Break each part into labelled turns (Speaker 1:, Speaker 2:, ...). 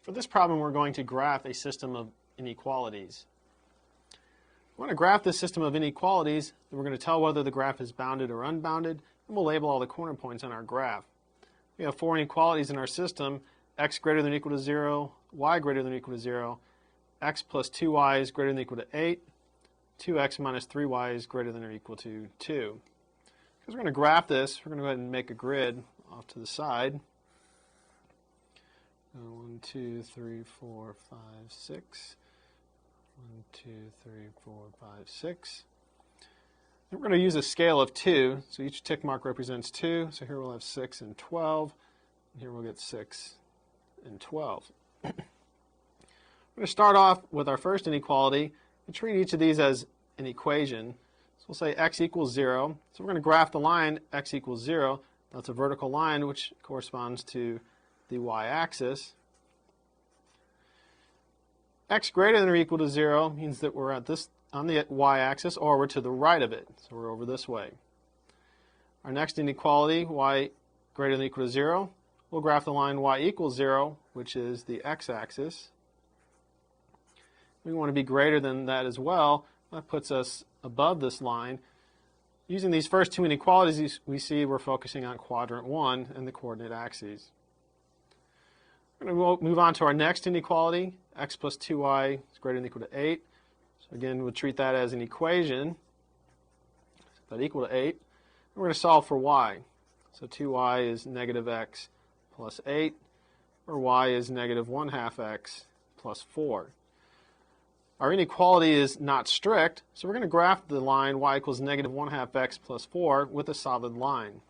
Speaker 1: For this problem, we're going to graph a system of inequalities. We're going to graph this system of inequalities, and we're going to tell whether the graph is bounded or unbounded, and we'll label all the corner points on our graph. We have four inequalities in our system: x greater than or equal to 0, y greater than or equal to 0, x plus 2y is greater than or equal to 8, 2x minus 3y is greater than or equal to 2. Because we're going to graph this, we're going to go ahead and make a grid off to the side. 1, 2, 3, 4, 5, 6. 1, 2, 3, 4, 5, 6. And we're going to use a scale of 2. So each tick mark represents 2. So here we'll have 6 and 12. And here we'll get 6 and 12. We're going to start off with our first inequality and treat each of these as an equation. So we'll say x equals 0. So we're going to graph the line x equals 0. That's a vertical line which corresponds to the y-axis. X greater than or equal to 0 means that we're at this on the y-axis, or we're to the right of it. So we're over this way. Our next inequality, y greater than or equal to 0, we'll graph the line y equals 0, which is the x-axis. We want to be greater than that as well. That puts us above this line. Using these first two inequalities, we see we're focusing on quadrant 1 and the coordinate axes. We're going to move on to our next inequality. X plus 2y is greater than or equal to 8. So again, we'll treat that as an equation. Set that equal to 8. And we're going to solve for y. So 2y is negative x plus 8, or y is negative 1/2 x plus 4. Our inequality is not strict, so we're going to graph the line y equals negative 1/2 x plus 4 with a solid line.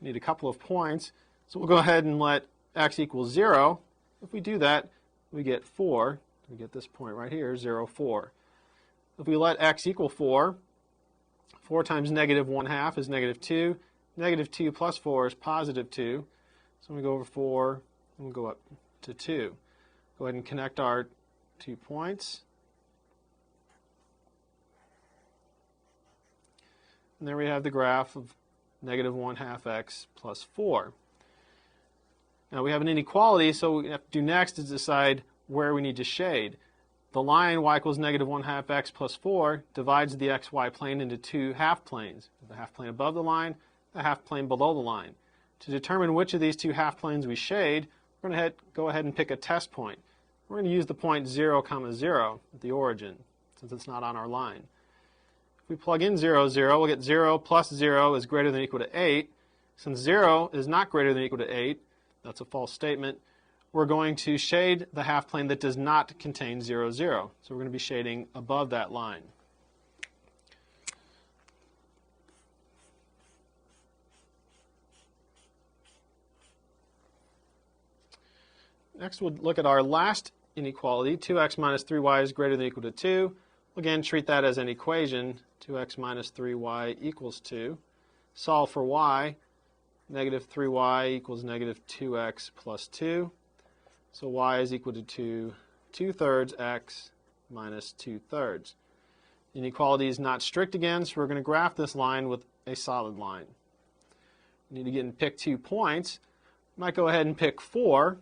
Speaker 1: We need a couple of points, so we'll go ahead and let x equals 0. If we do that, we get 4. We get this point right here, 0, 4. If we let x equal 4, 4 times negative 1/2 is negative 2. Negative 2 plus 4 is positive 2. So we go over 4, and we'll go up to 2. Go ahead and connect our 2 points. And there we have the graph of negative 1/2 x plus 4. Now we have an inequality, so what we have to do next is decide where we need to shade. The line y equals negative 1/2 x plus 4 divides the xy plane into two half planes. The half plane above the line, the half plane below the line. To determine which of these two half planes we shade, we're going to go ahead and pick a test point. We're going to use the point 0, 0 at the origin, since it's not on our line. If we plug in 0, 0, we'll get 0 plus 0 is greater than or equal to 8. Since 0 is not greater than or equal to 8, that's a false statement, we're going to shade the half plane that does not contain 0, 0. So we're going to be shading above that line. Next, we'll look at our last inequality. 2x minus 3y is greater than or equal to 2. We'll again treat that as an equation. 2x minus 3y equals 2. Solve for y. Negative 3y equals negative 2x plus 2. So y is equal to 2/3 x minus 2/3. The inequality is not strict again, so we're going to graph this line with a solid line. We need to get and pick 2 points. We might go ahead and pick 4.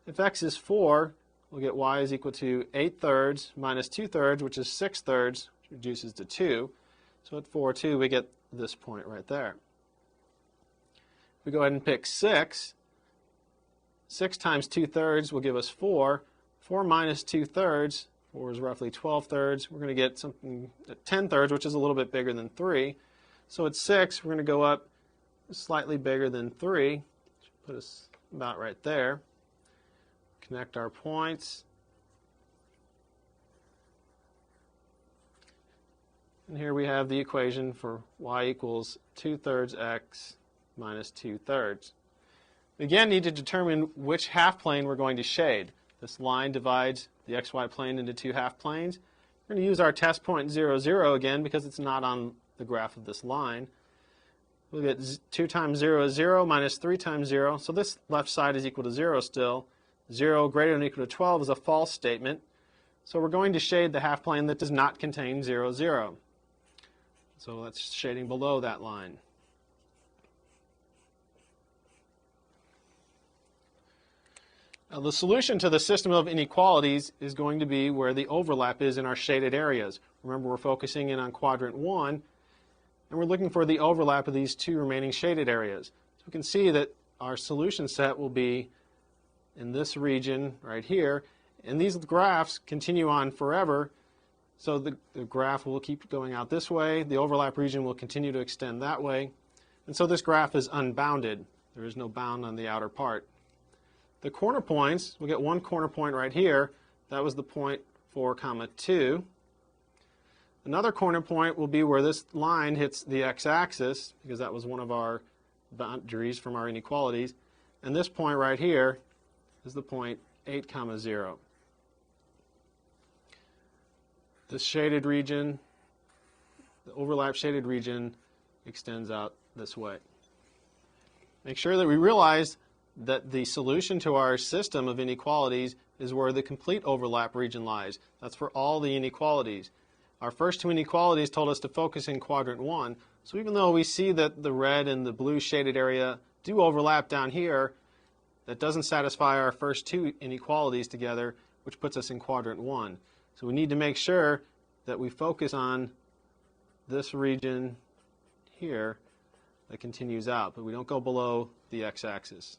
Speaker 1: If x is 4, we'll get y is equal to 8/3 minus 2/3, which is 6/3, which reduces to 2. So at 4, 2, we get this point right there. We go ahead and pick 6. 6 times 2/3 will give us 4. 4 minus 2/3, 4 is roughly 12/3. We're going to get something at 10/3, which is a little bit bigger than 3. So at 6, we're going to go up slightly bigger than 3, which put us about right there. Connect our points. And here we have the equation for y equals 2/3 x minus 2/3. We again need to determine which half plane we're going to shade. This line divides the xy plane into two half planes. We're going to use our test point 0, 0 again because it's not on the graph of this line. We'll get 2 times 0 is 0 minus 3 times 0. So this left side is equal to 0 still. 0 greater than or equal to 12 is a false statement. So we're going to shade the half plane that does not contain 0, 0. So that's shading below that line. The solution to the system of inequalities is going to be where the overlap is in our shaded areas. Remember, we're focusing in on quadrant 1, and we're looking for the overlap of these two remaining shaded areas. So we can see that our solution set will be in this region right here, and these graphs continue on forever, so the graph will keep going out this way, the overlap region will continue to extend that way, and so this graph is unbounded. There is no bound on the outer part. The corner points, we'll get one corner point right here. That was the point 4, 2. Another corner point will be where this line hits the x-axis, because that was one of our boundaries from our inequalities. And this point right here is the point 8, 0. This shaded region, the overlap shaded region, extends out this way. Make sure that we realize that the solution to our system of inequalities is where the complete overlap region lies. That's for all the inequalities. Our first two inequalities told us to focus in quadrant 1, so even though we see that the red and the blue shaded area do overlap down here, that doesn't satisfy our first two inequalities together, which puts us in quadrant 1. So we need to make sure that we focus on this region here that continues out, but we don't go below the x-axis.